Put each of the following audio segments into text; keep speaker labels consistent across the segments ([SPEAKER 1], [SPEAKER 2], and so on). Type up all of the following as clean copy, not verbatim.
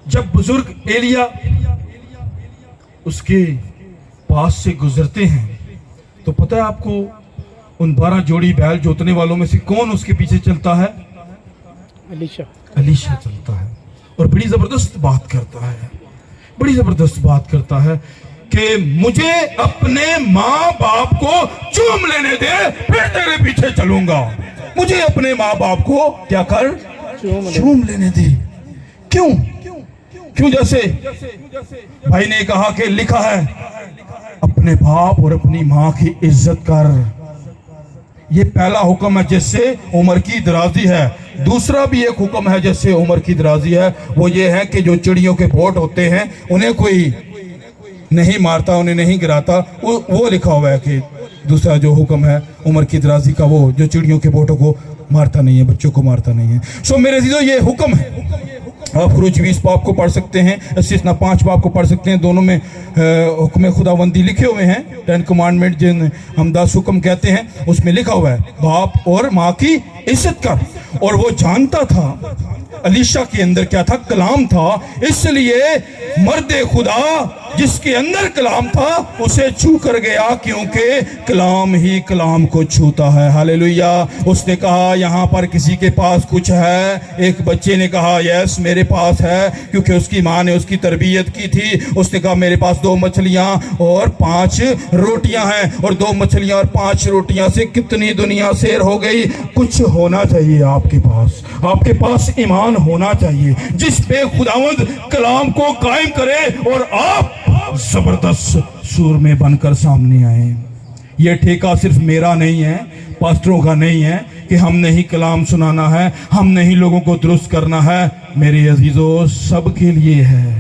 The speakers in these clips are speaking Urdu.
[SPEAKER 1] جب بزرگ ایلیا اس کے پاس سے گزرتے ہیں تو پتہ ہے آپ کو ان 12 جوڑی بیل جوتنے والوں میں سے کون اس کے پیچھے چلتا ہے؟ الیشا چلتا ہے اور بڑی زبردست بات کرتا ہے، بڑی زبردست بات کرتا ہے کہ مجھے اپنے ماں باپ کو چوم لینے دے پھر تیرے پیچھے چلوں گا۔ مجھے اپنے ماں باپ کو کیا کر؟ چوم لینے دے۔ کیوں؟ جیسے بھائی نے کہا کہ لکھا ہے اپنے باپ اور اپنی ماں کی عزت کر، یہ پہلا حکم ہے جس سے عمر کی درازی ہے۔ دوسرا بھی ایک حکم ہے جس سے عمر کی درازی ہے، وہ یہ ہے کہ جو چڑیوں کے بوٹ ہوتے ہیں انہیں کوئی نہیں مارتا، انہیں نہیں گراتا، وہ لکھا ہوا ہے کہ دوسرا جو حکم ہے عمر کی درازی کا، وہ جو چڑیوں کے بوٹوں کو مارتا نہیں ہے، بچوں کو مارتا نہیں ہے۔ میرے عزیزو یہ حکم ہے۔ آپ خروج 20 باب کو پڑھ سکتے ہیں، استثنا 5 باب کو پڑھ سکتے ہیں، دونوں میں حکم خداوندی لکھے ہوئے ہیں۔ 10 کمانڈمنٹ جن ہم 10 حکم کہتے ہیں اس میں لکھا ہوا ہے باپ اور ماں کی عزت کر۔ اور وہ جانتا تھا الیشا کے اندر کیا تھا؟ کلام تھا، اس لیے مرد خدا جس کے اندر کلام تھا اسے چھو کر گیا، کیونکہ کلام ہی کلام کو چھوتا ہے۔ ہاللیلویہ۔ اس نے کہا یہاں پر کسی کے پاس کچھ ہے؟ ایک بچے نے کہا یس میرے پاس ہے، کیونکہ اس کی ماں نے اس کی تربیت کی تھی۔ اس نے کہا میرے پاس 2 مچھلیاں اور 5 روٹیاں ہیں، اور 2 مچھلیاں اور 5 روٹیاں سے کتنی دنیا سیر ہو گئی۔ کچھ ہونا چاہیے آپ کے پاس ایمان ہونا چاہیے جس پہ خداوند کلام کو قائم کرے اور آپ زبردست سور میں بن کر سامنے آئیں۔ یہ ٹھیکہ صرف میرا نہیں ہے، پاسٹروں کا نہیں ہے کہ ہم نے ہی کلام سنانا ہے، ہم نے ہی لوگوں کو درست کرنا ہے۔ میرے عزیزو سب کے لیے ہے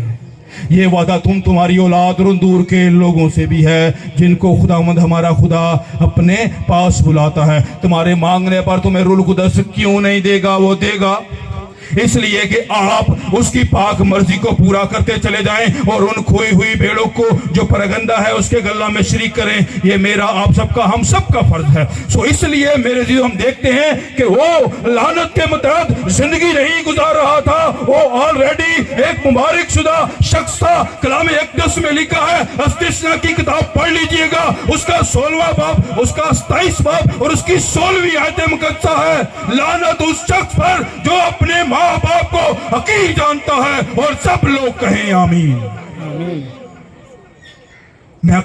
[SPEAKER 1] یہ وعدہ، تمہاری اولاد اور دور کے لوگوں سے بھی ہے جن کو خداوند ہمارا خدا اپنے پاس بلاتا ہے۔ تمہارے مانگنے پر تمہیں روح القدس کیوں نہیں دے گا؟ وہ دے گا اس لیے کہ آپ اس کی پاک مرضی کو پورا کرتے چلے جائیں اور ان کھوئی ہوئی بھیڑوں کو جو پرگندہ ہے اس کے گلہ میں شریک کریں۔ یہ میرا آپ سب کا ہم سب کا فرض ہے۔ اس لیے میرے عزیزو ہم دیکھتے ہیں کہ وہ لعنت کے متحد زندگی نہیں گزار رہا تھا، وہ آلریڈی ایک مبارک شدہ شخص تھا۔ کلام اقدس میں لکھا ہے، استثنا کی کتاب پڑھ لیجئے گا، اس کا 16واں باب، اس کا 27 باب اور اس کی 16ویں آیت مقدسہ ہے، لعنت اس شخص پر جو اپنے ماں باپ کو حقیر جانتا ہے، اور سب لوگ کہیں آمین۔ میں